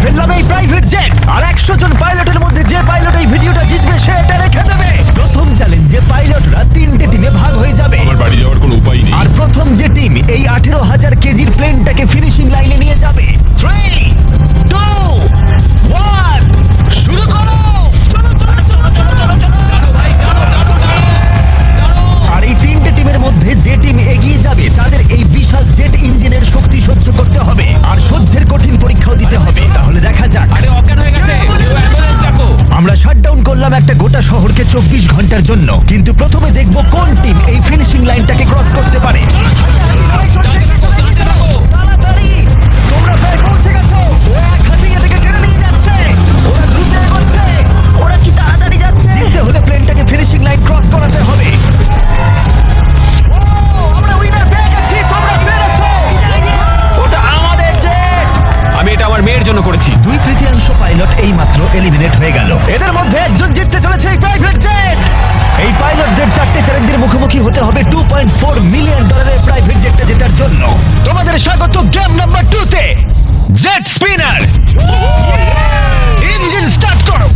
ফেললাম এই private jet, আর 100 জন পাইলটের মধ্যে যে পাইলট এই ভিডিওটা জিতবে সে এটা রেখে দেবে। প্রথম চ্যালেঞ্জে পাইলটরা 3টে টিমে ভাগ হয়ে যাবে। আমার বাড়ি যাওয়ার কোনো উপায় নেই। আর প্রথম যে টিম এই 18,000 কেজির প্লেনটাকে ফিনিশিং লাইনে নিয়ে যাবে। 3, 2, 1 শুরু করো। আর এই 3টে টিমের মধ্যে যে টিম এগিয়ে যাবে তাদের এই বিশাল জেট ইঞ্জিনের শক্তি সহ্য করতে হবে, আর সহ্যের কঠিন পরীক্ষাও দিতে হবে। তাহলে দেখা যাক। আরে অজ্ঞান হয়ে গেছে, কেউ অ্যাম্বুলেন্স ডাকো। আমরা শাটডাউন করলাম একটা গোটা শহরকে 24 ঘন্টার জন্য, কিন্তু প্রথমে দেখব কোন টিম এই ফিনিশিং লাইনটাকে ক্রস করতে পারে। তাড়াতাড়ি, তোমরা প্রায় পৌঁছে গেছো। ও এক হাতে এটাকে টেনে নিয়ে যাচ্ছে। ওরা দ্রুত এগোচ্ছে। ওরা কি তাড়াতাড়ি যাচ্ছে? জিততে হলে প্লেনটাকে ফিনিশিং লাইন ক্রস করাতে হবে। ও, আমরা উইনার পেয়ে গেছি। তোমরা পেরেছো। ওটা আমাদের জেট। আমি এটা আমার মেয়ের জন্য করেছি। 2/3 পাইলট এই মাত্র এলিমিনেট হয়ে গেল। এদের মধ্যে একজন জিততে চলেছে এই প্রাইভেট জেট। এই পাইলটদের 4টে চ্যালেঞ্জের মুখোমুখি হতে হবে $2.4 মিলিয়ন প্রাইভেট জেটটা জেতার জন্য। তোমাদের স্বাগত গেম নাম্বার 2 তে। জেট স্পিনার, ইঞ্জিন স্টার্ট করো।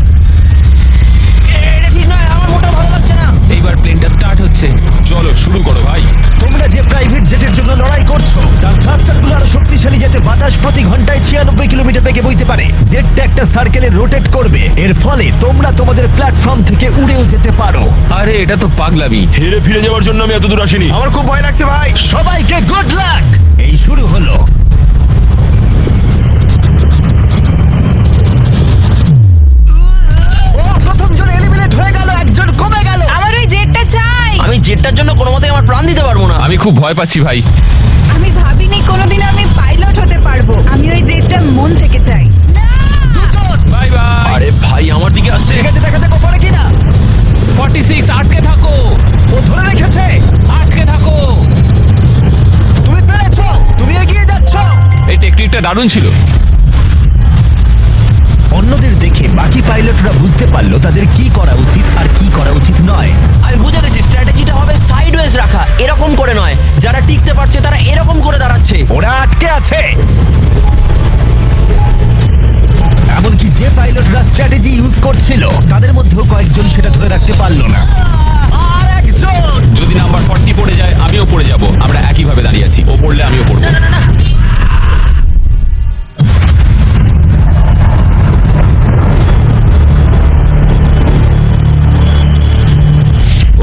এটা ঠিক নয়, আমার মোটা ভালো লাগছে না। এইবার প্লেনটা স্টার্ট হচ্ছে। চলো শুরু করো ভাই। তোমরা যে প্রাইভেট জেটের জন্য লড়াই করছো তার থ্রাস্টারগুলো আরো শক্তিশালী, যাতে বাতাস প্রতি ঘন্টায় 96 কিলোমিটার বেগে বইতে পারে। জেটটা একটা সার্কেলে রোটেট করবে, এর ফলে তোমরা তোমাদের প্ল্যাটফর্ম থেকে উড়েও যেতে পারো। আরে এটা তো পাগলামি। হেরে ফিরে যাওয়ার জন্য আমি এত দূর আসিনি। আমার খুব ভয় লাগছে ভাই। সবাইকে গুড লাক। এই শুরু হলো। ও, প্রথম জন এলিমিনেট হয়ে গেল, একজন কমে গেল। আমার ওই জেটটা চাই। আমি জেটটার জন্য কোনো মতেই আমার প্রাণ দিতে পারবো না। আমি খুব ভয় পাচ্ছি ভাই। আমি ভাবিনি কোনোদিন আমি পাইলট হতে পারবো। আমি ওই জেটটা মন থেকে চাই। দুজন। Bye bye. আরে ভাই আমার দিকে আসছে। ঠিক আছে, দেখা যাক ও পারে কিনা। 46 আটকে থাকো। ও ধরে রেখেছে। আটকে থাকো। তুমি পেরেছো, তুমি এগিয়ে যাচ্ছ। এই টেকনিকটা দারুণ ছিল। অন্যদের দেখে বাকি পাইলটরা বুঝতে পারলো তাদের কি করা উচিত আর কি করা উচিত নয়। আমি বুঝে গেছি, স্ট্র্যাটেজিটা হবে সাইডওয়েজ রাখা, এরকম করে নয়। যারা টিকতে পারছে তারা এরকম করে দাঁড়াচ্ছে। ওরা আটকে আছে। এমনকি যে পাইলটরা স্ট্র্যাটেজি ইউজ করছিল তাদের মধ্যেও কয়েকজন সেটা ধরে রাখতে পারলো না। আর একজন। যদি নাম্বার 40 পড়ে যায় আমিও পড়ে যাব। আমরা একই ভাবে দাঁড়িয়ে আছি। ও পড়লে আমিও পড়বো।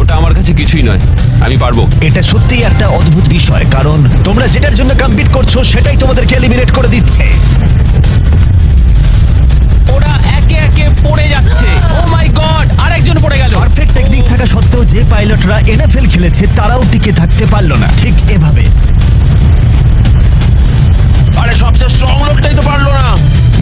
ওটা আমার কাছে কিছুই নয়, আমি পারবো। এটা সত্যিই একটা অদ্ভুত বিষয়, কারণ তোমরা যেটার জন্য কম্পিট করছো সেটাই তোমাদেরকে এলিমিনেট করে দিচ্ছে। ওরা একে একে পড়ে যাচ্ছে। ও মাই গড, আরেকজন পড়ে গেল। পারফেক্ট টেকনিক থাকা সত্ত্বেও যে পাইলটরা এনএফএল খেলেছে তারাও টিকে থাকতে পারলো না ঠিক এভাবে। আরে সবচেয়ে স্ট্রং লোকটাই তো পারলো না।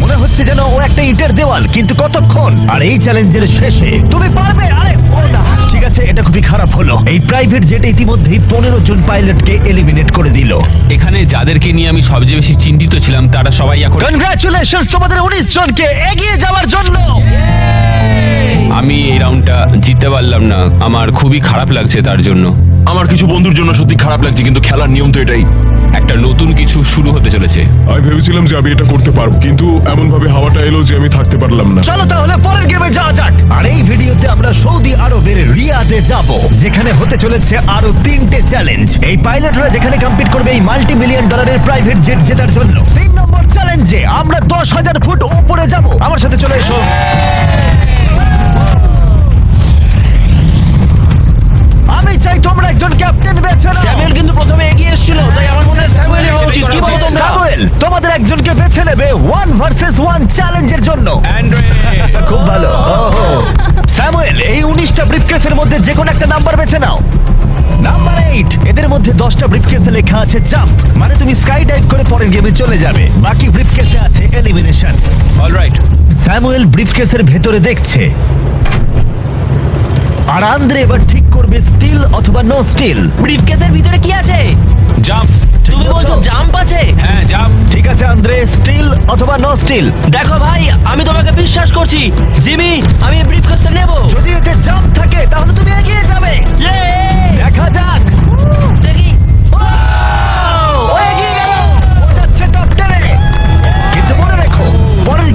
মনে হচ্ছে যেন ও একটা ইটের দেওয়াল, কিন্তু কতক্ষণ। আর এই চ্যালেঞ্জের শেষে তুমি পারবে। আরে ও না, ঠিক আছে, এটা খুবই খারাপ হলো। এই প্রাইভেট জেট ইতিমধ্যেই 15 জন পাইলটকে এলিমিনেট করে দিল। এখানে যাদেরকে নিয়ে আমি সবচেয়ে বেশি চিন্তিত ছিলাম তারা সবাই এখন। কনগ্রাচুলেশনস তোমাদের 19 জনকে এগিয়ে যাওয়ার জন্য। আমি এই রাউন্ডটা জিততে পারলাম না, আমার খুবই খারাপ লাগছে তার জন্য। আমার কিছু বন্ধুর জন্য সত্যি খারাপ লাগছে, কিন্তু খেলার নিয়ম তো এটাই। একটা নতুন কিছু শুরু হতে চলেছে। আমি ভেবেছিলাম যে আমি এটা করতে পারবো, কিন্তু এমন ভাবে হাওয়াটা এলো যে আমি থাকতে পারলাম না। চলো তাহলে পরের গেমে যাওয়া যাক। আর এই ভিডিওতে আমরা সৌদি আরবের রিয়াদে যাব, যেখানে হতে চলেছে আরো 3টে চ্যালেঞ্জ। এই পাইলটরা যেখানে কম্পিট করবে এই মাল্টি মিলিয়ন ডলারের প্রাইভেট জেট জেতার জন্য। 3 নম্বর চ্যালেঞ্জে আমরা 10,000 ফুট উপরে যাব। আমার সাথে চলে এসো। আমি চাই তোমরা একজন ক্যাপ্টেন বেছে নাও। স্যামুয়েল কিন্তু প্রথমে এগিয়ে এসেছিল, তাই আমার মনে হয় স্যামুয়েলই হওয়া উচিত। কি বলো তোমরা? স্যামুয়েল, তোমাদের একজনকে বেছে নেবে 1 ভার্সেস 1 চ্যালেঞ্জের জন্য। অ্যান্ড্রে, খুব ভালো। ওহো, স্যামুয়েল, এই 19টা ব্রিফকেসের মধ্যে যে কোনো একটা নাম্বার বেছে নাও। নাম্বার 8। এদের মধ্যে 10টা ব্রিফকেসে লেখা আছে জাম্প, মানে তুমি স্কাই ডাইভ করে পরের গেমে চলে যাবে। বাকি ব্রিফকেসে আছে এলিমিনেশনস। অলরাইট। স্যামুয়েল ব্রিফকেসের ভেতরে দেখছে, আর আন্দ্রে এবার ঠিক করবে স্টিল অথবা নো স্টিল। ব্রিফকেসের ভিতরে কি আছে? জাম্প। তুমি বলছো জাম্প আছে? হ্যাঁ জাম্প। ঠিক আছে আন্দ্রে, স্টিল অথবা নো স্টিল। দেখো ভাই, আমি তোমাকে বিশ্বাস করছি। জিমি, আমি ব্রিফকেসটা নেব। যদি এতে জাম্প থাকে তাহলে তুমি এগিয়ে যাবে। দেখা যাক। দেখি। ও এগিয়ে গেল, ও যাচ্ছে টপ 10-এ। কিন্তু মনে রেখো, পরের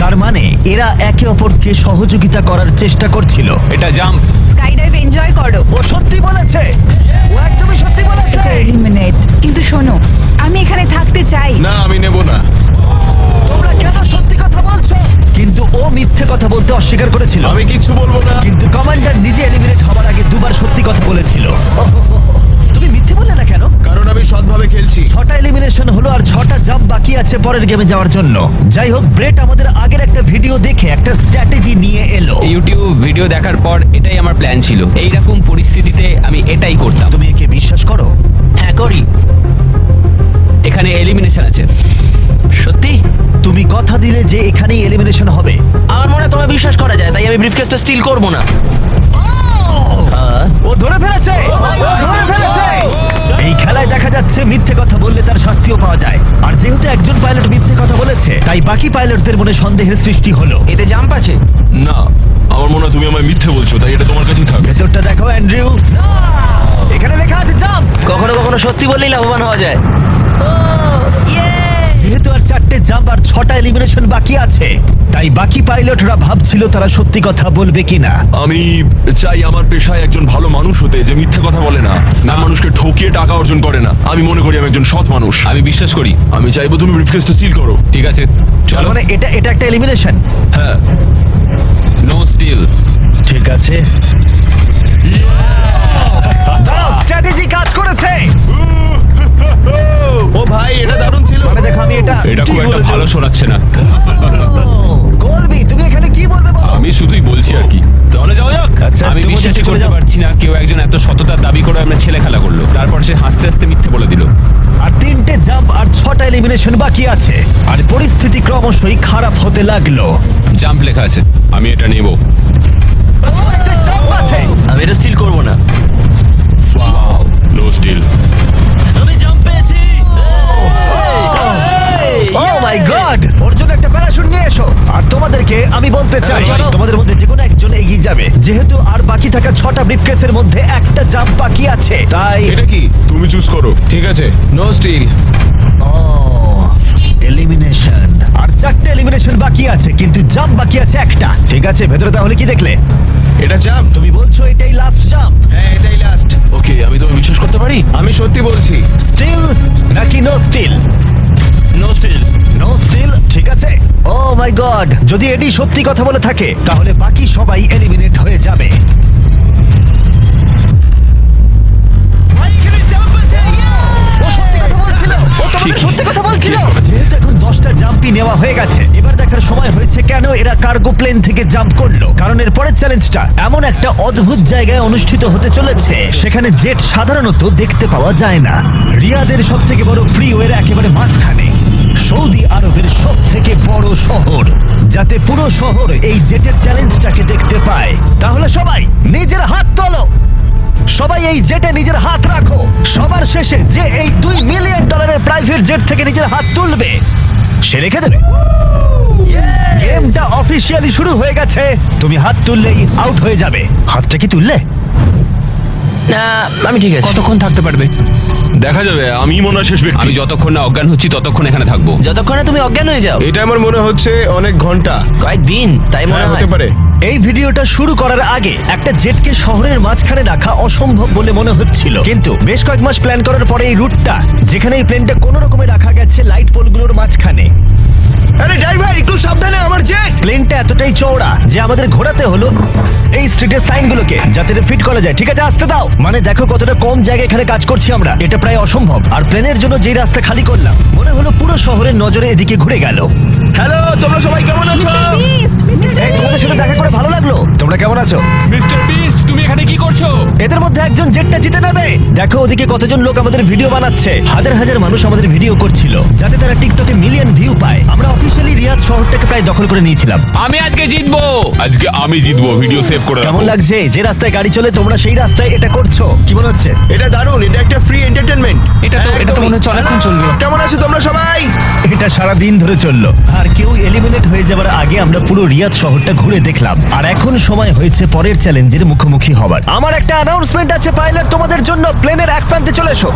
তার মানে এরা একে অপরকে সহযোগিতা করার চেষ্টা করছিল। এটা জাম্প। স্কাই ডাইভ এনজয় করো। ও সত্যি বলেছে, ও একদমই সত্যি বলেছে। এলিমিনেট। কিন্তু শোনো, আমি এখানে থাকতে চাই। না আমি নেব না। তোমরা কেন সত্যি কথা বলছো? কিন্তু ও মিথ্যে কথা বলতে অস্বীকার করেছিল। আমি কিচ্ছু বলবো না। কিন্তু কমান্ডার নিজে এলিমিনেট হওয়ার আগে দুবার সত্যি কথা বলেছিল। তুমি মিথ্যে বললে না কেন? কারণ আমি সৎভাবে খেলছি। 6টা এলিমিনেশন হলো আর 6টা জাম্প বাকি আছে পরের গেমে যাওয়ার জন্য। যাই হোক, ব্রেট আমাদের আগের একটা ভিডিও দেখে একটা স্ট্র্যাটেজি নিয়ে এলো। ইউটিউব ভিডিও দেখার পর এটাই আমার প্ল্যান ছিল। এইরকম পরিস্থিতিতে আমি এটাই করতাম। তুমি একে বিশ্বাস করো? হ্যাঁ করি। এখানে এলিমিনেশন আছে। সত্যি তুমি কথা দিলে যে এখানেই এলিমিনেশন হবে। আমার মনে হয় তোমায় বিশ্বাস করা যায়, তাই আমি ব্রিফকেসটা স্টিল করব না। ও ধরে ফেলেছে, ও ধরে ফেলেছে। এই খেলায় দেখা যাচ্ছে মিথ্যে কথা বললে তার শাস্তিও পাওয়া যায়। আর যেহেতু একজন পাইলট মিথ্যে কথা বলেছে, তাই বাকি পাইলটদের মনে সন্দেহের সৃষ্টি হলো। এতে জাম্প আছে? না, আমার মনে হয় তুমি আমায় মিথ্যে বলছো, তাই এটা তোমার কাছেই থাকবে। ভেতরটা দেখো অ্যান্ড্রিউ, এখানে লেখা আছে জাম্প। কখনো কখনো সত্যি বললেই লাভবান হওয়া যায়। যেহেতু আর 4টে জাম্প আর 6টা এলিমিনেশন বাকি আছে, তাই বাকি পাইলটরা ভাবছিল তারা সত্যি কথা বলবে কিনা। আমি চাই আমার পেশায় একজন ভালো মানুষ হতে যে মিথ্যে কথা বলে না, না মানুষকে ঠকিয়ে টাকা অর্জন করে না। আমি মনে করি আমি একজন সৎ মানুষ। আমি বিশ্বাস করি। আমি চাইবো তুমি ব্রিফকেসটা সিল করো। ঠিক আছে, তার চলো। মানে এটা একটা এলিমিনেশন। হ্যাঁ, নো স্টিল। ঠিক আছে, দাঁড়াও, স্ট্র্যাটেজি কাজ করেছে। ও ভাই এটা দারুণ ছিল। মানে দেখো, আমি এটা এটা খুব একটা ভালো শোনাচ্ছে না। কলবি, তুমি এখানে কি বলবে বলো? আমি শুধুই বলছি আর কি। তাহলে যাওয়া যাক। আচ্ছা, আমি তুমি বিশ্বাসই চলে করতে যাও। পারছি না কেউ একজন এত সততার দাবি করে আমরা ছেলে খেলা করলো, তারপর সে হাসতে হাসতে মিথ্যে বলে দিল। আর 3টে জাম্প আর 6টা এলিমিনেশন বাকি আছে, আর পরিস্থিতি ক্রমশই খারাপ হতে লাগলো। জাম্প লেখা আছে, আমি এটা নেব। ও, একটা জাম্প আছে। আমি এটা স্টিল করব না। No steal. আমি জাম্প পেয়েছি। ও মাই গড, ওর জন্য একটা প্যারাশুট নিয়ে এসো। আর তোমাদেরকে আমি বলতে চাই, চলো। তোমাদের মধ্যে যে কোনো একজন এগিয়ে যাবে। যেহেতু আর বাকি থাকা 6টা ব্রিফকেসের মধ্যে একটা জাম্প বাকি আছে, তাই এটা কি? তুমি চুজ করো। ঠিক আছে, নো স্টিল। এলিমিনেশন। আর 4টে এলিমিনেশন বাকি আছে, কিন্তু জাম্প বাকি আছে একটা। ঠিক আছে, ভেতরে তাহলে কি দেখলে? এটা চাপ। তুমি বলছো এটাই লাস্ট জাম্প? হ্যাঁ এটাই লাস্ট। ওকে, আমি তোমায় বিশ্বাস করতে পারি। আমি সত্যি বলছি। স্টিল নাকি no still? No still. No still, ঠিক আছে। ও মাই গড, যদি এডি সত্যি কথা বলে থাকে তাহলে বাকি সবাই এলিমিনেট হয়ে যাবে। ভাই, এখানে jump আছে, yeah! ও সত্যি কথা বলছিল, ও তোমাদের সত্যি কথা বলছিল। যেহেতু এখন 10টা জাম্পই নেওয়া হয়ে গেছে, এবার দেখার সময় হয়েছে কেন এরা কার্গো প্লেন থেকে জাম্প করলো। কারণ এর পরের চ্যালেঞ্জটা এমন একটা অদ্ভুত জায়গায় অনুষ্ঠিত হতে চলেছে, সেখানে জেট সাধারণত দেখতে পাওয়া যায় না। রিয়াদের সব থেকে বড় ফ্রিওয়ের একেবারে মাঝখানে, সৌদি আরবের সব থেকে বড় শহর। যাতে পুরো শহর এই জেটের চ্যালেঞ্জটাকে দেখতে পায়, তাহলে সবাই নিজের হাত তোলো। সবাই এই জেটে নিজের হাত রাখো। সবার শেষে যে এই $2 মিলিয়ন প্রাইভেট জেট থেকে নিজের হাত তুলবে, সে রেখে দেবে। গেমটা অফিসিয়ালি শুরু হয়ে গেছে। তুমি হাত তুললেই আউট হয়ে যাবে। হাতটা কি তুললে? না, আমি ঠিক আছে। কতক্ষণ থাকতে পারবে? দেখা যাবে, আমি মনে হয় শেষ ব্যক্তি। আমি যতক্ষণ না অজ্ঞান হচ্ছি ততক্ষণ এখানে থাকবো। যতক্ষণে তুমি অজ্ঞান হয়ে যাও। এটা আমার মনে হচ্ছে অনেক ঘন্টা। কয়েকদিন, তাই মনে হ্যাঁ হয়। হতে পারে। এই ভিডিওটা শুরু করার আগে একটা জেটকে শহরের মাঝখানে রাখা অসম্ভব বলে মনে হচ্ছিল, কিন্তু বেশ কয়েক মাস প্ল্যান করার পরে এই রুটটা, যেখানে এই প্লেনটা কোনো রকমে রাখা গেছে লাইট পোলগুলোর মাঝখানে। আরে ড্রাইভার একটু সাবধানে, আমার জেট। প্লেনটা এতটাই চওড়া যে আমাদের ঘোরাতে হলো এই স্ট্রিটের সাইনগুলোকে, যাতে এটা ফিট করা যায়। ঠিক আছে, আসতে দাও। মানে দেখো কতটা কম জায়গায় এখানে কাজ করছি আমরা। এটা প্রায় অসম্ভব। আর প্লেনের জন্য যেই রাস্তা খালি করলাম, মনে হলো পুরো শহরের নজরে এদিকে ঘুরে গেল। হ্যালো, তোমরা সবাই কেমন আছো? এই, তোমাদের সাথে দেখা করে ভালো লাগলো। তোমরা কেমন আছো? মিস্টার বিস্ট, তুমি এখানে কি করছো? এদের মধ্যে একজন জেটটা জিতে নেবে। দেখো ওদিকে কতজন লোক আমাদের ভিডিও বানাচ্ছে। হাজার হাজার মানুষ আমাদের ভিডিও করছিল, যাতে তারা টিকটকে মিলিয়ন ভিউ পায়। আমরা অফিসিয়ালি রিয়াদ শহরটাকে প্রায় দখল করে নিয়েছিলাম। আমি আজকে জিতবো। আজকে আমি জিতবো। ভিডিও সেভ করে কেমন রাখো। লাগছে? যে রাস্তায় গাড়ি চলে তোমরা সেই রাস্তায় এটা করছো। কি মনে হচ্ছে? এটা দারুণ, এটা একটা ফ্রি এন্টারটেইনমেন্ট। এটা তো মনে হচ্ছে অনেকক্ষণ চলবে। কেমন আছো তোমরা সবাই? এটা সারা দিন ধরে চললো। আর কেউ এলিমিনেট হয়ে যাবার আগে আমরা পুরো রিয়াদ শহরটা ঘুরে দেখলাম। আর এখন সময় হয়েছে পরের চ্যালেঞ্জের মুখোমুখি হবার। আমার একটা অ্যানাউন্সমেন্ট আছে পাইলট তোমাদের জন্য। প্লেনের এক প্রান্তে চলে এসো।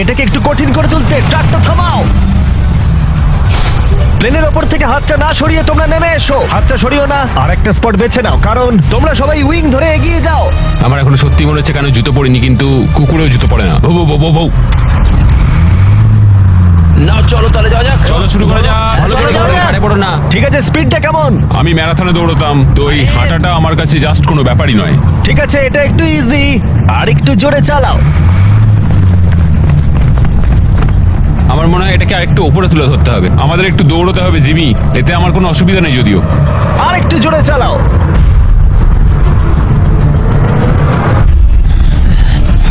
এটাকে একটু কঠিন করে তুলতে ট্রাকটা থামাও। প্লেনের ওপর থেকে হাতটা না সরিয়ে তোমরা নেমে এসো। হাতটা সরিও না, আর একটা স্পট বেছে নাও, কারণ তোমরা সবাই উইং ধরে এগিয়ে যাও। আমার এখন সত্যি মনে হচ্ছে কেন জুতো পরিনি, কিন্তু কুকুরেও জুতো পরে না। বউ বউ বউ বউ না চলো তাহলে যাওয়া যাক। চলো শুরু করা যাক। চলো, যাওয়া যাক। আরে পড়ো না। ঠিক আছে, স্পিডটা কেমন? আমি ম্যারাথনে দৌড়তাম, তো এই হাঁটাটা আমার কাছে জাস্ট কোনো ব্যাপারই নয়। ঠিক আছে, এটা একটু ইজি, আর একটু জোরে চালাও। আমার মনে হয় এটাকে আরেকটু উপরে তুলে ধরতে হবে। আমাদের একটু দৌড়তে হবে জিমি, এতে আমার কোনো অসুবিধা নেই যদিও। আর একটু জোরে চালাও।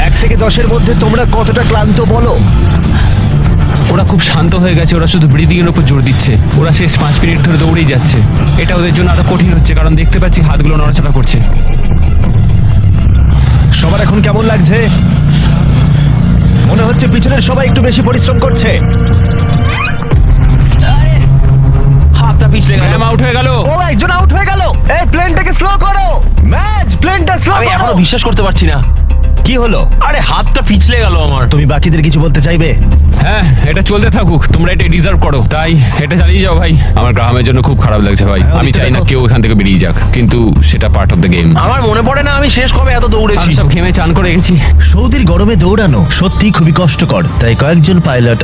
1 থেকে 10-এর মধ্যে তোমরা কতটা ক্লান্ত বলো? ওরা খুব শান্ত হয়ে গেছে, ওরা শুধু ব্রিদিং এর উপর জোর দিচ্ছে। ওরা শেষ 5 মিনিট ধরে দৌড়েই যাচ্ছে। এটা ওদের জন্য আরো কঠিন হচ্ছে, কারণ দেখতে পাচ্ছি হাতগুলো নড়াচড়া করছে। সবার এখন কেমন লাগছে? মনে হচ্ছে পিছনের সবাই একটু বেশি পরিশ্রম করছে। হাতটা পিছলে গেল। ম্যাম আউট হয়ে গেল। ও, একজন আউট হয়ে গেল। এই প্লেনটাকে স্লো করো, ম্যাচ প্লেনটা স্লো আমি করো। এখনো বিশ্বাস করতে পারছি না। কি হলো? আরে হাতটা পিছলে গেল আমার। তুমি বাকিদের কিছু বলতে চাইবে? হ্যাঁ, এটা চলতে থাকুক, তোমরা এটা ডিজার্ভ করো, তাই এটা চালিয়ে যাও ভাই। আমার গ্রামের জন্য খুব খারাপ লাগছে ভাই। হ্যাঁ, আমি চাই না দেখো। কেউ এখান থেকে বেরিয়ে যাক, কিন্তু সেটা পার্ট অফ দ্য গেম। আমার মনে পড়ে না আমি শেষ কবে এত দৌড়েছি। সব ঘেমে চান করে গেছি। সৌদির গরমে দৌড়ানো সত্যি খুবই কষ্টকর, তাই কয়েকজন পাইলট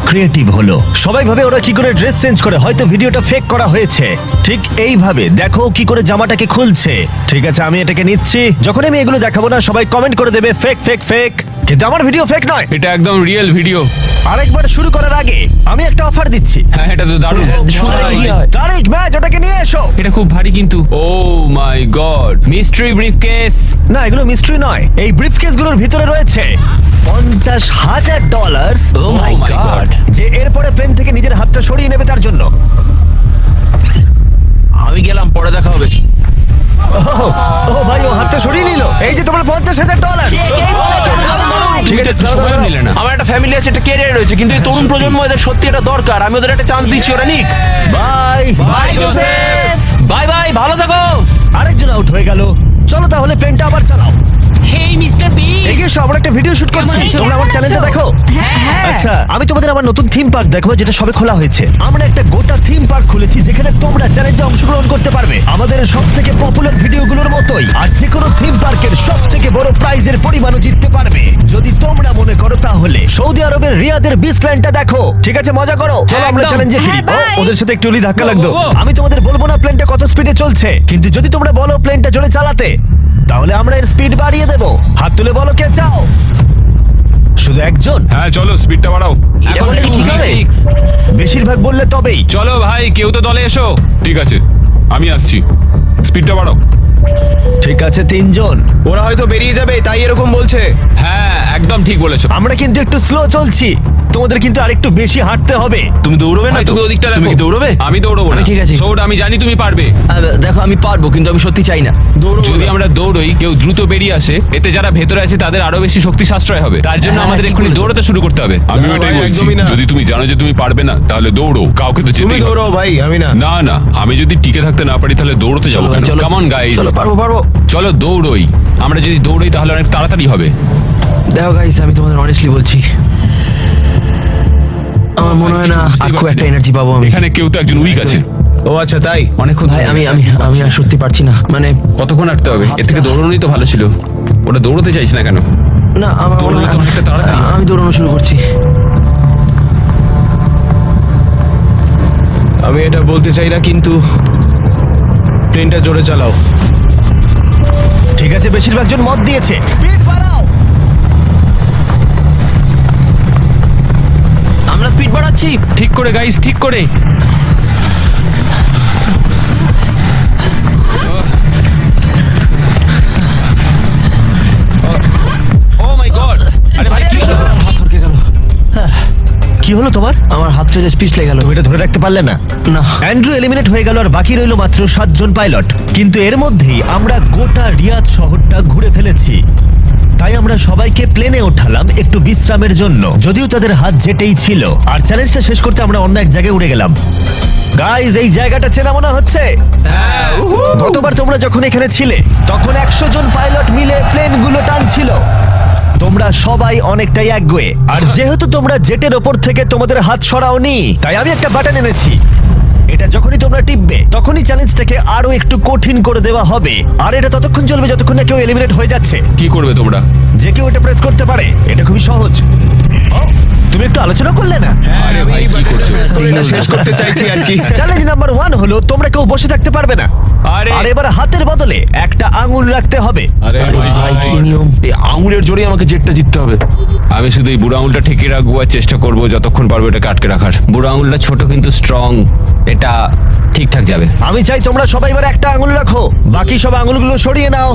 ক্রিয়েটিভ হলো। সবাই ভাবে ওরা কি করে ড্রেস চেঞ্জ করে, হয়তো ভিডিওটা ফেক করা হয়েছে। ঠিক এইভাবে দেখো কি করে জামাটাকে খুলছে। ঠিক আছে, আমি এটাকে নিচ্ছি। যখন আমি এগুলো দেখাবো না, সবাই কমেন্ট করে দেবে ফেক ফেক ফেক, কিন্তু আমার ভিডিও ফেক নয়। এটা একদম রিয়েল ভিডিও। আরেকবার শুরু করার আগে আমি একটা অফার দিচ্ছি। হ্যাঁ, এটা তো দারুণ। শুনে কি হয়? তারিক, ম্যাচ ওটাকে নিয়ে এসো। এটা খুব ভারী কিন্তু। ও মাই গড, মিস্ট্রি ব্রিফকেস। না, এগুলো মিস্ট্রি নয়। এই ব্রিফকেসগুলোর ভিতরে রয়েছে $50,000, Oh my my God! God! যে এরপরে প্লেন থেকে নিজের হাতটা সরিয়ে নেবে তার জন্য। আমি গেলাম, পরে দেখা হবে। ও ভাই, ও হাতটা সরিয়ে নিল। এই যে তোমার $50,000। ঠিক আছে, দাঁড়াও, সময় দাঁড়াও। নিলে না। আমার একটা ফ্যামিলি আছে, একটা ক্যারিয়ার রয়েছে, কিন্তু এই তরুণ প্রজন্ম এদের সত্যি এটা দরকার। আমি ওদের একটা চান্স দিচ্ছি, ওরা নিক। Bye bye Joseph, bye bye, ভালো থাকো। আরেকজন আউট হয়ে গেল। চলো তাহলে প্লেনটা আবার চালাও। Hey mister beast. এগিয়ে এসো, আমরা একটা ভিডিও শুট করছি। আছো? তোমরা আমার চ্যানেলটা দেখো। হ্যাঁ। আচ্ছা, আমি তোমাদের আমার নতুন থিম পার্ক দেখাবো, যেটা সবে খোলা হয়েছে। আমরা একটা গোটা থিম পার্ক খুলেছি, যেখানে তোমরা চ্যালেঞ্জে অংশগ্রহণ করতে পারবে, আমাদের সব থেকে পপুলার ভিডিওগুলোর মতোই। আর যে কোনো থিম পার্কের সব থেকে বড় প্রাইজের পরিমাণও জিততে পারবে, যদি তোমরা মনে করো তাহলে। সৌদি আরবের রিয়াদের বিচ প্ল্যানটা দেখো। ঠিক আছে, মজা করো। চলো আমরা একদম। চ্যালেঞ্জে ফিরি। হ্যাঁ, ও, bye। ওদের সাথে একটু উলি ধাক্কা লাগতো। ও, ও। আমি তোমাদের বলবো না প্লেনটা কত স্পিডে চলছে, কিন্তু যদি তোমরা বলো প্লেনটা জোরে চালাতে, তাহলে আমরা এর স্পিড বাড়িয়ে দেবো। হাত তুলে বলো কে চাও। শুধু একজন? হ্যাঁ চলো, স্পিডটা বাড়াও। এটা এখন বললে কি ঠিক হবে? 2v6। বেশিরভাগ বললে তবেই। চলো ভাই, কেউ তো দলে এসো। ঠিক আছে, আমি আসছি, স্পিডটা বাড়াও। ঠিক আছে, 3 জন। ওরা হয়তো বেরিয়ে যাবে, তাই এরকম বলছে। হ্যাঁ, একদম ঠিক বলেছো। আমরা কিন্তু একটু স্লো চলছি, তোমাদের কিন্তু আরেকটু বেশি হাঁটতে হবে। তুমি দৌড়বে না ভাই, তো? তুমি ওদিকটা তুমি দেখো। কি দৌড়বে? আমি দৌড়বো না। আমি ঠিক আছি। সৌড, আমি জানি তুমি পারবে। দেখো আমি পারবো, কিন্তু আমি সত্যি চাই না। যদি আমরা দৌড়ই, কেউ দ্রুত বেরিয়ে আসে, এতে যারা ভেতরে আছে তাদের আরো বেশি শক্তি সাশ্রয় হবে। তার জন্য হ্যাঁ, আমাদের ঠিক এক্ষুনি বলেছো। দৌড়াতে শুরু করতে হবে। আমিও না, এটাই ভাই, বলছি। একদমই না। যদি তুমি জানো যে তুমি পারবে না, তাহলে দৌড়ো। কাউকে তো তুমি যেতেই হবে। দৌড়াও ভাই, আমি না। না না, আমি যদি টিকে থাকতে না পারি তাহলে দৌড়তে যাবো চলো ভাই, কেন? চলো। কেমন গাইস? চলো, পারবো পারবো। চলো দৌড়ই। আমরা যদি দৌড়ই তাহলে অনেক তাড়াতাড়ি হবে। দেখো গাইস, আমি তোমাদের অনেস্টলি বলছি, আমার মনে হয় না বুঝতেই আর খুব পারছি একটা না। এনার্জি পাবো আমি। এখানে কেউ তো একজন উইক আছে। ও আচ্ছা, তাই? অনেকক্ষণ ভাই আমি আমি আমি আর সত্যি পারছি না, মানে কতক্ষণ হাঁটতে হবে? এর থেকে দৌড়ানোই তো ভালো ছিল। ওটা দৌড়তে চাইছে না কেন? না আমার মনে দৌড়ালে হয় তো অনেকটা তাড়াতাড়ি। আমি দৌড়ানো শুরু করছি। আমি এটা বলতে চাই না, কিন্তু প্লেনটা জোরে চালাও। ঠিক আছে, বেশিরভাগ জন মত দিয়েছে। স্পিড বাড়াও। আমরা স্পিড বাড়াচ্ছি। ঠিক করে গাইস, ঠিক করে। ও মাই গড! আরে ভাই, কি হলো? হাত থরকে গেল। কি হলো তোমার? আমার হাতটা যে পিছলে গেল। তুমি এটা ধরে রাখতে পারলে না। না, অ্যান্ড্রু এলিমিনেট হয়ে গেল, আর বাকি রইল মাত্র 7 জন পাইলট। কিন্তু এর মধ্যেই আমরা গোটা রিয়াদ শহরটা ঘুরে ফেলেছি। তাই আমরা সবাইকে প্লেনে ওঠালাম একটু বিশ্রামের জন্য, যদিও তাদের হাত যেটেই ছিল। আর চ্যালেঞ্জটা শেষ করতে আমরা অন্য এক জায়গায় উড়ে গেলাম। গাইজ, এই জায়গাটা চেনা মনে হচ্ছে। হ্যাঁ, গতবার তোমরা যখন এখানে ছিলে, তখন 100 জন পাইলট মিলে প্লেনগুলো টানছিল। তোমরা সবাই অনেকটাই একগুয়ে। আর যেহেতু তোমরা জেটের ওপর থেকে তোমাদের হাত সরাওনি, তাই আমি একটা বাটন এনেছি। এটা যখনই তোমরা টিপবে তখনই চ্যালেঞ্জটাকে আরো একটু কঠিন করে দেওয়া হবে, আর এটা ততক্ষণ চলবে যতক্ষণ না কেউ এলিমিনেট হয়ে যাচ্ছে। কি করবে তোমরা? যে কেউ এটা প্রেস করতে পারে, এটা খুবই সহজ। ও, তুমি একটু আলোচনা করলে না? আরে ভাই, কি করছো? শেষ করতে চাইছি আর কি। চ্যালেঞ্জ নাম্বার 1 হলো তোমরা কেউ বসে থাকতে পারবে না। আরে আর এবার হাতের বদলে একটা আঙুল রাখতে হবে। আরে ভাই কি নিয়ম? এই আঙুলের জোরেই আমাকে জেটটা জিততে হবে। আমি শুধু এই বুড়ো আঙুলটা ঠেকিয়ে রাখবো আর চেষ্টা করবো যতক্ষণ পারবো এটাকে আটকে রাখার। বুড়ো আঙুলটা ছোট কিন্তু স্ট্রং, এটা ঠিকঠাক যাবে। আমি চাই তোমরা সবাই এবার একটা আঙুল রাখো, বাকি সব আঙুলগুলো সরিয়ে নাও,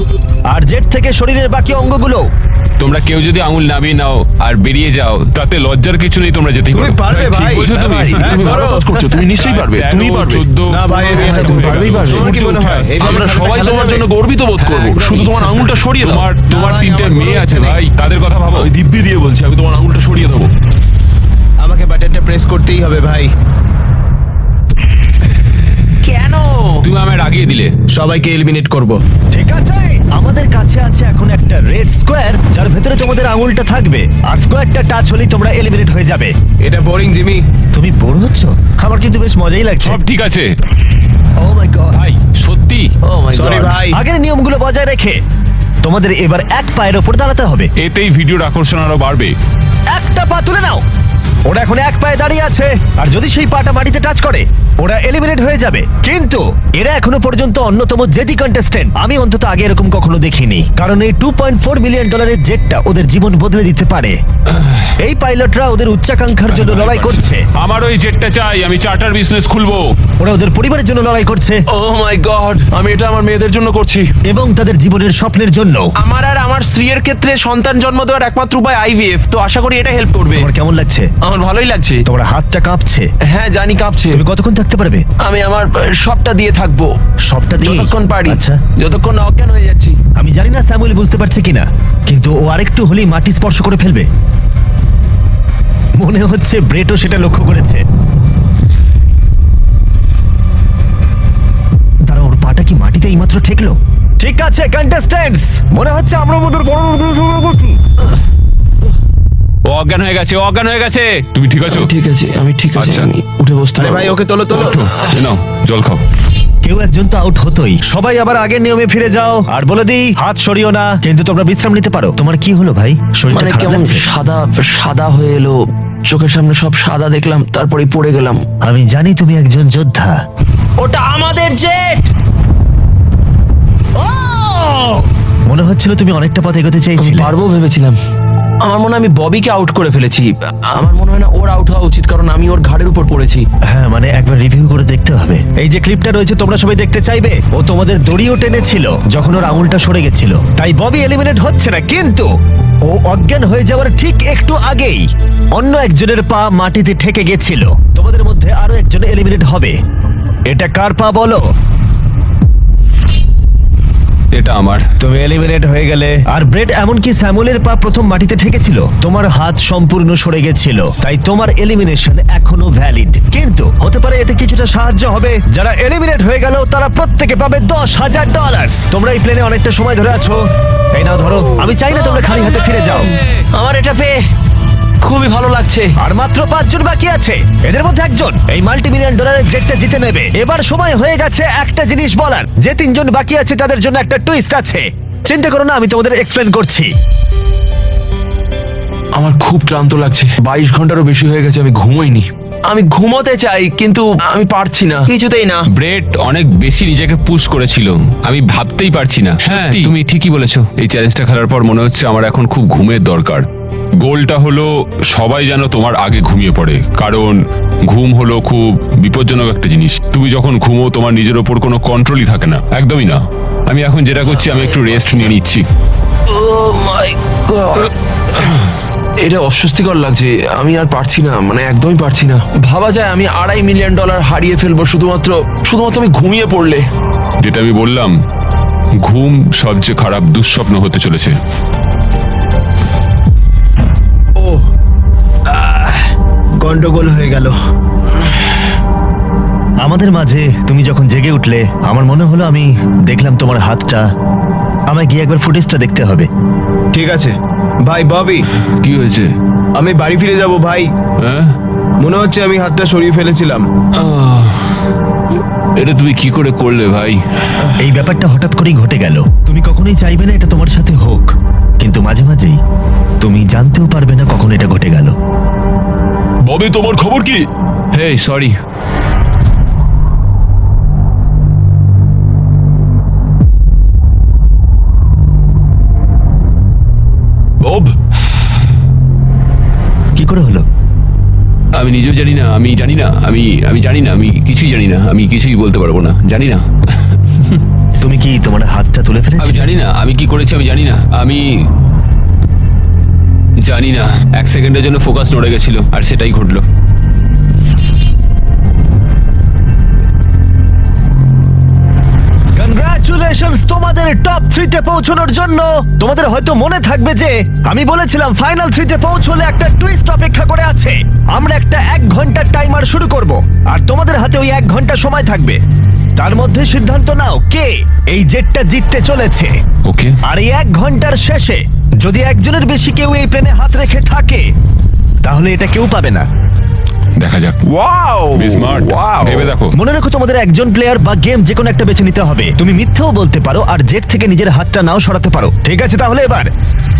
আর জেট থেকে শরীরের বাকি অঙ্গগুলো। তোমরা কেউ যদি আঙুল নামিয়ে নাও আর বেরিয়ে যাও তাতে লজ্জার কিছু নেই, তোমরা যেতেই তুমি পারো। পারবে ঠিক ভাই। বলছো তুমি? হ্যাঁ, তুমি ভালো করো। কাজ করছো, তুমি নিশ্চয়ই পারবে, তুমি পারবে। 14 না ভাই, আমি এটা তুমি হয়ে পারবেই গেল। পারবে। তোমার কি মনে হয় এইভাবে আমরা খেলাটা সবাই খেলা তোমার যাবে? জন্য গর্বিত বোধ করবো, একদমই। শুধু তোমার আঙুলটা সরিয়ে দাও। তোমার ভাই, 3টে আমার মেয়ে কোনো আছে ইচ্ছে ভাই, তাদের কথা ভাবো। ওই দিব্যি দিয়ে বলছি, আমি তোমার আঙুলটা সরিয়ে দেবো। আমাকে বাটনটা প্রেস করতেই হবে ভাই। কেন? তুমি আমায় রাগিয়ে দিলে। সবাইকে এলিমিনেট করব। ঠিক আছে, আমাদের কাছে আছে এখন একটা রেড স্কোয়ার যার ভেতরে তোমাদের আঙুলটা থাকবে, আর স্কোয়ারটা টাচ হলেই তোমরা এলিমিনেট হয়ে যাবে। এটা বোরিং জিমি। তুমি বোর হচ্ছ? আমার কিন্তু বেশ মজাই লাগছে। সব ঠিক আছে ও মাই গড। ভাই, সত্যি। ও মাই সরি গড। ভাই। আগের নিয়মগুলো বজায় রেখে তোমাদের এবার এক পায়ের ওপর দাঁড়াতে হবে। এতেই ভিডিওর আকর্ষণ আরো বাড়বে। একটা পা তুলে নাও। ওরা এখন এক পায়ে দাঁড়িয়ে আছে, আর যদি সেই পাটা মাটিতে টাচ করে ওরা এলিমিনেট হয়ে যাবে। কিন্তু এরা এখনো পর্যন্ত অন্যতম জেদি কন্টেস্টেন্ট। আমি অন্তত আগে এরকম কখনো দেখিনি, কারণ এই $2.4 মিলিয়ন জেটটা ওদের জীবন বদলে দিতে পারে। এই পাইলটরা ওদের উচ্চাকাঙ্ক্ষার জন্য লড়াই করছে, আমার ওই জেটটা চাই, আমি চার্টার বিজনেস খুলবো। ওরা ওদের পরিবারের জন্য লড়াই করছে, ও মাই গড, আমি এটা আমার মেয়েদের জন্য করছি। এবং তাদের জীবনের স্বপ্নের জন্য। আমার আর আমার স্ত্রীর ক্ষেত্রে সন্তান জন্ম দেওয়ার একমাত্র উপায় আইভিএফ, তো আশা করি এটা হেল্প করবে। তোমার কেমন লাগছে? আমার ভালোই লাগছে। তোমার হাতটা কাঁপছে। হ্যাঁ জানি কাঁপছে। তুমি কতক্ষণ থাকতে পারবে? আমি আমার সবটা দিয়ে থাকবো, সবটা দিয়ে? যতক্ষণ পারি। আচ্ছা, যতক্ষণ না অজ্ঞান হয়ে যাচ্ছি। আমি জানি না স্যামুয়েল বুঝতে পারছে কিনা, কিন্তু ও আরেকটু হলেই মাটি স্পর্শ করে ফেলবে। মনে হচ্ছে ব্রেটও সেটা লক্ষ্য করেছে। তারা ওর পাটা কি মাটিতে এইমাত্র ঠেকলো? ঠিক আছে কন্টেস্ট্যান্টস, মনে হচ্ছে আমরা আমাদের বড় করছি। ও অজ্ঞান হয়ে গেছে, ও অজ্ঞান হয়ে গেছে। তুমি ঠিক আছো? ঠিক আছে, আমি ঠিক আছে, আচ্ছা। আমি উঠে বসতে আরে ভাই, পারবো। ওকে তোলো তোলো। এ নাও, জল খাও। কেউ একজন তো আউট হতোই। সবাই আবার আগের নিয়মে ফিরে যাও, আর বলে দিই হাত সরিও না, কিন্তু তোমরা বিশ্রাম নিতে পারো। তোমার কি হলো ভাই? শরীরটা মানে খারাপ কেমন লাগছে? সাদা সাদা হয়ে এলো, চোখের সামনে সব সাদা দেখলাম, তারপরে পড়ে গেলাম। আমি জানি তুমি একজন যোদ্ধা। ওটা আমাদের জেট। মনে হচ্ছিল তুমি অনেকটা পথ এগোতে আমি চাইছিলে। পারবো ভেবেছিলাম। আমার মনে হয় আমি ববিকে আউট করে ফেলেছি। আমার মনে হয় না ওর আউট হওয়া উচিত, কারণ আমি ওর ঘাড়ের উপর পড়েছি। হ্যাঁ, মানে একবার রিভিউ করে দেখতে হবে। এই যে ক্লিপটা রয়েছে তোমরা সবাই দেখতে চাইবে, ও তোমাদের দড়িও টেনেছিল যখন ওর আঙুলটা সরে গেছিল। তাই ববি এলিমিনেট হচ্ছে না, কিন্তু ও অজ্ঞান হয়ে যাওয়ার ঠিক একটু আগেই অন্য একজনের পা মাটিতে ঠেকে গেছিল। তোমাদের মধ্যে আরো একজন এলিমিনেট হবে। এটা কার পা বলো? এটা আমার। তুমি এলিমিনেট হয়ে গেলে। আর ব্রেড, এমনকি স্যামুয়েলের পা প্রথম মাটিতে ঠেকেছিল, তোমার হাত সম্পূর্ণ সরে গেছিল, তাই তোমার এলিমিনেশন এখনো ভ্যালিড। কিন্তু হতে পারে এতে কিছুটা সাহায্য হবে। যারা এলিমিনেট হয়ে গেল তারা প্রত্যেকে পাবে $10,000। তোমরা এই প্লেনে অনেকটা সময় ধরে আছো, এই নাও ধরো। আমি চাই না তোমরা খালি হাতে ফিরে যাও। আমার এটা পেয়ে খুবই ভালো লাগছে। আর মাত্র 5 জন বাকি আছে, এদের মধ্যে একজন এই $multi-million জেটটা জিতে নেবে। এবার সময় হয়ে গেছে একটা জিনিস বলার। যে 3 জন বাকি আছে তাদের জন্য একটা টুইস্ট আছে। চিন্তা করো না, আমি তোমাদের এক্সপ্লেন করছি। আমার খুব ক্লান্ত লাগছে, 22 ঘন্টারও বেশি হয়ে গেছে, আমি ঘুমোইনি। আমি ঘুমোতে চাই, কিন্তু আমি পারছি না, কিছুতেই না। ব্রেড অনেক বেশি নিজেকে পুশ করেছিল, আমি ভাবতেই পারছি না। হ্যাঁ, তুমি ঠিকই বলেছো। এই চ্যালেঞ্জটা খেলার পর মনে হচ্ছে আমার এখন খুব ঘুমের দরকার। গোলটা হলো সবাই যেন তোমার আগে ঘুমিয়ে পড়ে, কারণ ঘুম হলো খুব বিপজ্জনক একটা জিনিস। তুমি যখন ঘুমো তোমার নিজের ওপর কোনো কন্ট্রোলই থাকে না, একদমই না। আমি এখন যেটা করছি, আমি একটু রেস্ট নিয়ে নিচ্ছি। Oh my God! এটা অস্বস্তিকর লাগছে, আমি আর পারছি না, মানে একদমই পারছি না। ভাবা যায় আমি $2.5 মিলিয়ন হারিয়ে ফেলবো শুধুমাত্র আমি ঘুমিয়ে পড়লে। যেটা আমি বললাম, ঘুম সবচেয়ে খারাপ দুঃস্বপ্ন হতে চলেছে। গন্ডগোল হয়ে গেল। আমাদের মাঝে তুমি যখন জেগে উঠলে, আমার মনে হলো আমি দেখলাম তোমার হাতটা। আমায় গিয়ে একবার ফুটেজটা দেখতে হবে। ঠিক আছে ভাই ববি, কি হয়েছে? আমি বাড়ি ফিরে যাব ভাই। হ্যাঁ? মনে হচ্ছে আমি হাতটা সরিয়ে ফেলেছিলাম। এটা তুমি কি করে করলে ভাই? এই ব্যাপারটা হঠাৎ করেই ঘটে গেল। তুমি কখনোই চাইবে না এটা তোমার সাথে হোক, কিন্তু মাঝে মাঝেই তুমি জানতেও পারবে না কখন এটা ঘটে গেল। ববি, তোমার খবর কি? হেই সরি। বব, কি করে হলো? আমি নিজেও জানি না, আমি জানি না, আমি জানি না, আমি কিছুই জানি না, আমি কিছুই বলতে পারবো না, জানি না। তুমি কি তোমার হাতটা তুলে আমি ফেলেছিলে? জানি না আমি কি করেছি, আমি জানি না, আমি জানি না। 1 সেকেন্ডের জন্য ফোকাস নড়ে গেছিল আর সেটাই ঘটলো। কনগ্রাচুলেশনস তোমাদের টপ 3 তে পৌঁছানোর জন্য। তোমাদের হয়তো মনে থাকবে যে আমি বলেছিলাম ফাইনাল 3 তে পৌঁছলে একটা টুইস্ট অপেক্ষা করে আছে। আমরা একটা 1 ঘন্টার টাইমার শুরু করব আর তোমাদের হাতে ওই 1 ঘন্টা সময় থাকবে। তার মধ্যে সিদ্ধান্ত নাও কে এই জেটটা জিততে চলেছে। ওকে, আর এই 1 ঘন্টার শেষে যদি একজনের বেশি কেউ এই প্লেনে হাত রেখে থাকে তাহলে এটা কেউ পাবে না। দেখা যাক। ওয়াও, স্মার্ট, ভেবে দেখো। মনে রাখো তোমাদের একজন প্লেয়ার বা গেম যে কোনো একটা বেছে নিতে হবে। তুমি মিথ্যেও বলতে পারো আর জেট থেকে নিজের হাতটা নাও সরাতে পারো। ঠিক আছে, তাহলে এবার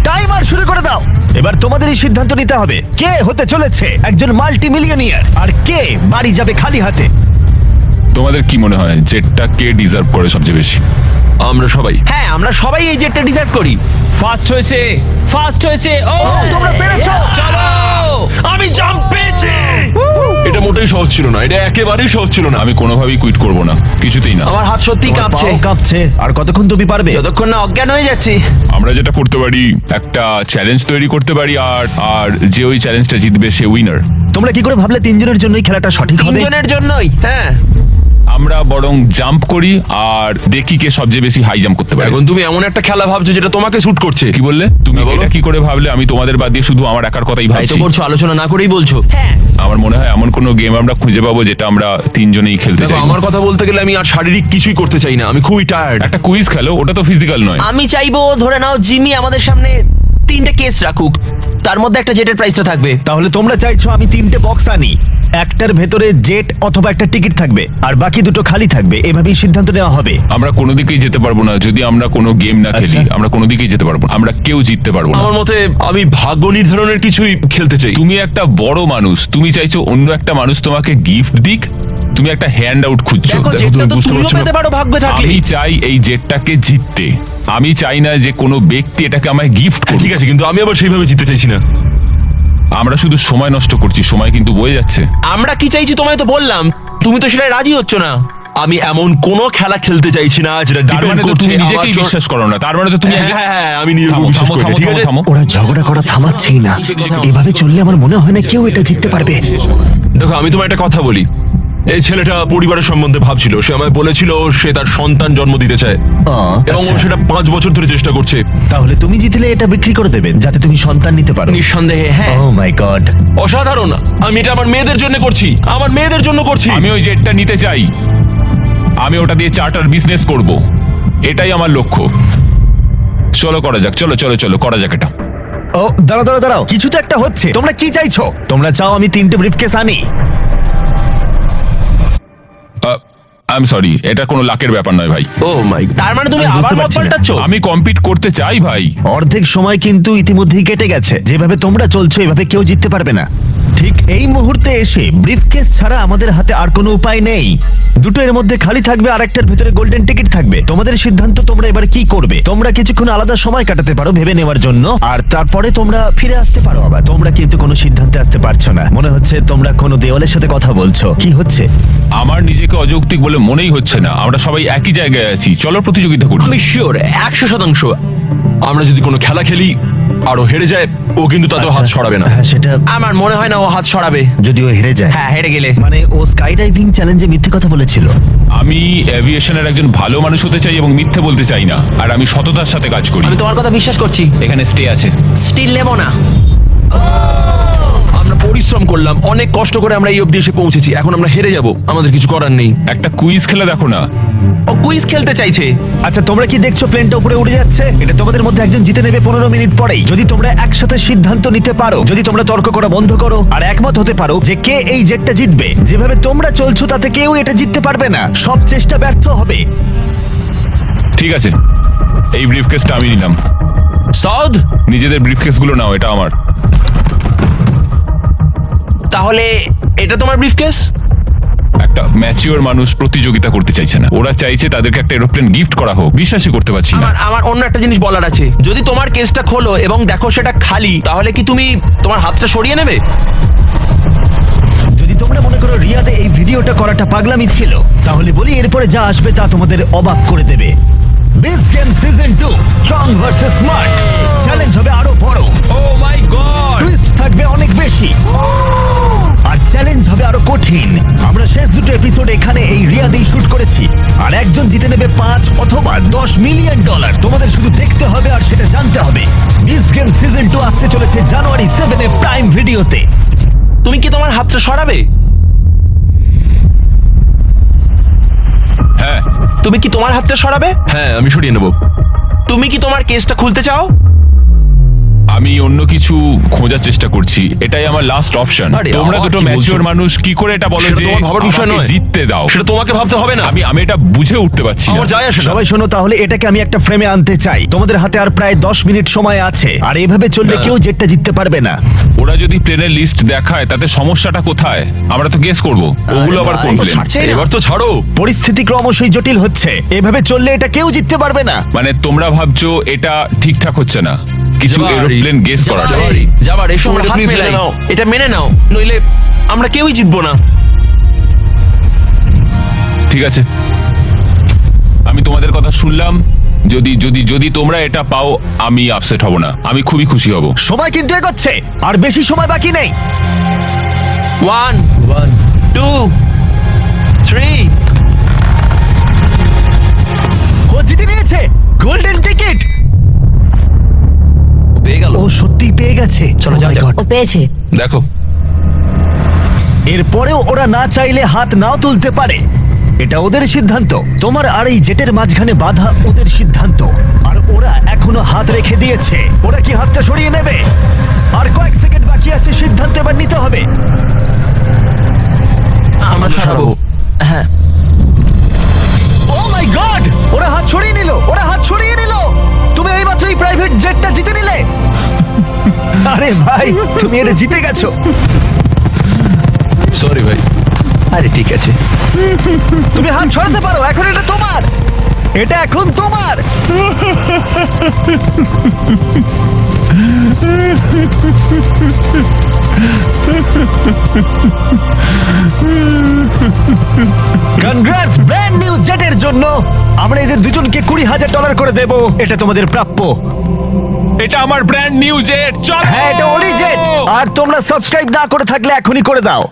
টাইমার শুরু করে দাও। এবার তোমাদেরই সিদ্ধান্ত নিতে হবে কে হতে চলেছে একজন মাল্টি মিলিয়নিয়ার আর কে বাড়ি যাবে খালি হাতে। তোমাদের কি মনে হয় জেটটা কে ডিজার্ভ করে সবচেয়ে বেশি? আমরা সবাই। হ্যাঁ আমরা সবাই এই জেটটা ডিজার্ভ করি। ফার্স্ট হয়েছে, ফার্স্ট হয়েছে। ও তোমরা পেরেছো। চলো। আমি জাম্প পেয়েছি। এটা মোটেই সহজ ছিল না, এটা একেবারেই সহজ ছিল না। আমি কোনোভাবেই কুইট করব না, কিছুতেই না। আমার হাত সত্যি তোমার কাঁপছে, পাও কাঁপছে। আর কতক্ষণ তুমি পারবে? যতক্ষণ না অজ্ঞান হয়ে যাচ্ছি। আমরা যেটা করতে পারি, একটা চ্যালেঞ্জ তৈরি করতে পারি, আর যে ওই চ্যালেঞ্জটা জিতবে সে উইনার। তোমরা কি করে ভাবলে 3 জনের জন্যই খেলাটা সঠিক হবে? তিনজনের জন্যই। হ্যাঁ, আমরা বরং জাম্প করি আর দেখি কে সবচেয়ে বেশি হাই জাম্প করতে পারে। এখন তুমি এমন একটা খেলা ভাবছো যেটা তোমাকে শুট করছে। কি বললে তুমি? হ্যাঁ, বলো। এটা কি করে ভাবলে? আমি তোমাদের বাদ দিয়ে শুধু আমার একার কথাই তাই তো ভাবছি। করছো, আলোচনা না করেই বলছো। হ্যাঁ, আমার মনে হয় এমন কোনো গেম আমরা খুঁজে পাবো যেটা আমরা 3 জনেই খেলতে দেখো, চাই। আমার কথা বলতে গেলে আমি আর শারীরিক কিছুই করতে চাই না, আমি খুবই টায়ার্ড। একটা কুইজ খেলো, ওটা তো ফিজিক্যাল নয়। আমি চাইবো ধরে নাও জিমি আমাদের সামনে 3টে কেস রাখুক, তার মধ্যে একটা জেটের প্রাইসটা থাকবে। তাহলে তোমরা চাইছো আমি 3টে বক্স আনি, একটার ভেতরে জেট অথবা একটা টিকিট থাকবে আর বাকি দুটো খালি থাকবে। এভাবেই সিদ্ধান্ত নেওয়া হবে। আমরা কোনো দিকেই যেতে পারবো না যদি আমরা কোনো গেম না খেলি। আচ্ছা। আমরা কোনো দিকেই যেতে পারবো না, আমরা কেউ জিততে পারবো না। আমার মতে আমি ভাগ্য নির্ধারণের কিছুই খেলতে চাই। তুমি একটা বড় মানুষ, তুমি চাইছো অন্য একটা মানুষ তোমাকে গিফট দিক, তুমি একটা হ্যান্ড আউট খুঁজছো। দেখো দেখো, জেটটা তুমি তো বুঝতে তুমিও পারছো না। পেতে পারো ভাগ্যে থাকলে। আমি চাই এই জেটটাকে জিততে। আমি চাই না যে কোনো ব্যক্তি এটাকে আমায় গিফট করুক। ঠিক আছে, কিন্তু আমি আবার সেইভাবে জিততে চাইছি না। আমরা শুধু সময় নষ্ট করছি, সময় কিন্তু বয়ে যাচ্ছে। আমরা কি চাইছি তোমায় তো বললাম, তুমি তো সেটা রাজি হচ্ছ না। আমি এমন কোনো খেলা খেলতে চাইছি না যেটা তার ডিপেন্ড মানে তো করছে তুমি আমার নিজেকেই চোর- বিশ্বাস করো না, তার মানে তো তুমি হ্যাঁ, হ্যাঁ, হ্যাঁ, আমি নিজের উপর থামো, বিশ্বাস থামো, করি না, থামো, ঠিক আছে? থামো। ওরা ঝগড়া করা থামাচ্ছেই না। এভাবে চললে আমার মনে হয় না কেউ এটা জিততে পারবে। দেখো, আমি তোমায় একটা কথা বলি। এই ছেলেটা পরিবারের সম্বন্ধে ভাবছিল, সে আমায় বলেছিল সে তার সন্তান জন্ম দিতে চায় এবং ও আচ্ছা। সেটা 5 বছর ধরে চেষ্টা করছে। তাহলে তুমি জিতলে এটা বিক্রি করে দেবেন যাতে তুমি সন্তান নিতে পারো। নিঃসন্দেহে হ্যাঁ। ও মাই গড। অসাধারণ। আমি এটা আমার মেয়েদের জন্য করছি, আমার মেয়েদের জন্য করছি। আমি ওই জেটটা নিতে চাই, আমি ওটা দিয়ে চার্টার বিজনেস করব, এটাই আমার লক্ষ্য। চলো করা যাক, চলো চলো চলো করা যাক এটা। ও দাঁড়াও দাঁড়াও দাঁড়াও, কিছু তো একটা হচ্ছে। তোমরা কি চাইছো? তোমরা চাও আমি 3টে ব্রিফকেস আনি? আই এম সরি, এটা কোনো লাকের ব্যাপার নয় ভাই। ও মাই, তার মানে তুমি আমি বুঝতে আবার মত পারছি না। পাল্টাচ্ছ। আমি কম্পিট করতে চাই ভাই। অর্ধেক সময় কিন্তু ইতিমধ্যেই কেটে গেছে। যেভাবে তোমরা চলছো এভাবে কেউ জিততে পারবে না। ঠিক এই মুহূর্তে এসে ব্রিফকেস ছাড়া আমাদের হাতে আর কোনো উপায় নেই। দুটো এর মধ্যে খালি থাকবে আর একটার ভিতরে গোল্ডেন টিকিট থাকবে। তোমাদের সিদ্ধান্ত, তোমরা এবার কি করবে। তোমরা কিছুক্ষণ আলাদা সময় কাটাতে পারো ভেবে নেওয়ার জন্য, আর তারপরে তোমরা ফিরে আসতে পারো আবার। তোমরা কিন্তু কোনো সিদ্ধান্তে আসতে পারছো না, মনে হচ্ছে তোমরা কোনো দেওয়ালের সাথে কথা বলছো। কি হচ্ছে? আমার নিজেকে অযৌক্তিক বলে মনেই হচ্ছে না। আমরা সবাই একই জায়গায় আছি, চলো প্রতিযোগিতা করি। আমি শিওর 100%। আমরা যদি কোনো খেলা খেলি আর ও হেরে যায়, ও কিন্তু তাতে হাত সরাবে না। হ্যাঁ, সেটা আমার মনে হয় না ও হাত সরাবে। যদি ও হেরে যায়। হ্যাঁ, হেরে গেলে। মানে ও স্কাই ডাইভিং চ্যালেঞ্জে মিথ্যে কথা বলেছিল। আমি এভিয়েশনের একজন ভালো মানুষ হতে চাই এবং মিথ্যে বলতে চাই না, আর আমি সততার সাথে কাজ করি। আমি তোমার কথা বিশ্বাস করছি। এখানে স্টে আছে। স্টিল নেব না। আমরা পরিশ্রম করলাম, অনেক কষ্ট করে আমরা এই অবধি এসে পৌঁছেছি। এখন আমরা হেরে যাব, আমাদের কিছু করার নেই। একটা কুইজ খেলে দেখো না, ও কুইজ খেলতে চাইছে। আচ্ছা তোমরা কি দেখছো প্লেনটা উপরে উড়ে যাচ্ছে? এটা তোমাদের মধ্যে একজন জিতে নেবে 15 মিনিট পরেই। যদি তোমরা একসাথে সিদ্ধান্ত নিতে পারো, যদি তোমরা তর্ক করা বন্ধ করো আর একমত হতে পারো যে কে এই জেটটা জিতবে, যেভাবে তোমরা চলছো তাতে কেউ এটা জিততে পারবে না, সব চেষ্টা ব্যর্থ হবে। ঠিক আছে, এই ব্রিফকেসটা আমি নিলাম। সাউথ, নিজেদের ব্রিফকেসগুলো নাও, এটা আমার। তাহলে এটা তোমার ব্রিফকেস? একটা ম্যাচিওর মানুষ প্রতিযোগিতা করতে চাইছে না, ওরা চাইছে তাদেরকে একটা এরোপ্লেন গিফট করা হোক। বিশ্বাসই করতে পারছি না। আমার অন্য একটা জিনিস বলার আছে। যদি তোমার কেসটা খোলো এবং দেখো সেটা খালি, তাহলে কি তুমি তোমার হাতটা সরিয়ে নেবে? যদি তোমরা মনে করো রিয়াতে এই ভিডিওটা করাটা পাগলামি ছিল, তাহলে বলি এরপরে যা আসবে তা তোমাদের অবাক করে দেবে। বিস game season 2 strong versus smart challenge হবে আরো বড়। ও মাই গড! টুইস্ট থাকবে অনেক বেশি আর চ্যালেঞ্জ হবে আরো কঠিন। আমরা শেষ দুটো এপিসোড এখানে এই রিয়াদেই শুট করেছি আর একজন জিতে নেবে 5 অথবা 10 মিলিয়ন ডলার। তোমাদের শুধু দেখতে হবে আর সেটা জানতে হবে। বিস গেম সিজন 2 আসতে চলেছে জানুয়ারি 7 এ প্রাইম ভিডিওতে। তুমি কি তোমার হাতটা সরাবে? হ্যাঁ। তুমি কি তোমার হাতটা সরাবে? হ্যাঁ, আমি সরিয়ে নেবো। তুমি কি তোমার কেসটা খুলতে চাও? আমি অন্য কিছু খোঁজার চেষ্টা করছি, এটাই আমার লাস্ট অপশন। আরে, তোমরা আবার দুটো কি বলছো? ম্যাচিওর মানুষ কি করে এটা বলো সেটা যে তোমার ভাবার বিষয় আমাকে নয়। জিততে দাও? সেটা তোমাকে ভাবতে হবে না। আমি এটা বুঝে উঠতে পারছি না। আমার যায় আসে না। সবাই শোনো, তাহলে এটাকে আমি একটা ফ্রেমে আনতে চাই। তোমাদের হাতে আর প্রায় 10 মিনিট সময় আছে আর এভাবে চললে না। কেউ জেটটা জিততে পারবে না। ওরা যদি প্লেনের লিস্ট দেখায় তাতে সমস্যাটা কোথায়? আমরা তো গেস করব ওগুলো আবার কোন প্লেন। ছাড়ছেই না। এবার তো ছাড়ো। পরিস্থিতি ক্রমশই জটিল হচ্ছে, এভাবে চললে এটা কেউ জিততে পারবে না। মানে তোমরা ভাবছো এটা ঠিকঠাক হচ্ছে না, কিছু যাবারি, এরোপ্লেন গেস করা যায়। যাবার এসো, আমরা তুমি হাত please মেলাই। মেনে নাও। এটা মেনে নাও, নইলে আমরা কেউই জিতবো না। ঠিক আছে, আমি তোমাদের কথা শুনলাম। যদি যদি যদি তোমরা এটা পাও আমি আপসেট হব না, আমি খুবই খুশি হব। সময় কিন্তু এগোচ্ছে আর বেশি সময় বাকি নেই। 1 2 3 ও জিতে নিয়েছে গোল্ডেন টিকিট। পেয়ে গেল। ও সত্যি পেয়ে গেছে। চলো, Oh যাও, my যাও। God! ও পেয়েছে। দেখো, এরপরেও ওরা না চাইলে হাত নাও তুলতে পারে, এটা ওদের সিদ্ধান্ত। তোমার আর এই জেটের মাঝখানে বাধা ওদের সিদ্ধান্ত, আর ওরা এখনো হাত রেখে দিয়েছে। ওরা কি হাতটা সরিয়ে নেবে? আর কয়েক সেকেন্ড বাকি আছে, সিদ্ধান্ত এবার নিতে হবে। আমরা সরাবো। হ্যাঁ, ও মাই গড, ওরা হাত সরিয়ে নিল, ওরা হাত সরিয়ে নিল। তুমি এইমাত্র এই প্রাইভেট জেটটা জিতে নিলে। আরে ভাই, তুমি এটা জিতে গেছো। সরি ভাই। আরে ঠিক আছে। তুমি হাত সরাতে পারো, এখন এটা তোমার, এটা এখন তোমার। কনগ্রাটস ব্র্যান্ড নিউ জেটের জন্য। আমরা এদের দুজনকে $20,000 করে দেব, এটা তোমাদের প্রাপ্য। এটা আমার ব্র্যান্ড নিউ জেট। চল, হ্যাঁ, এটা ওরই জেট। আর তোমরা সাবস্ক্রাইব না করে থাকলে এখনই করে দাও।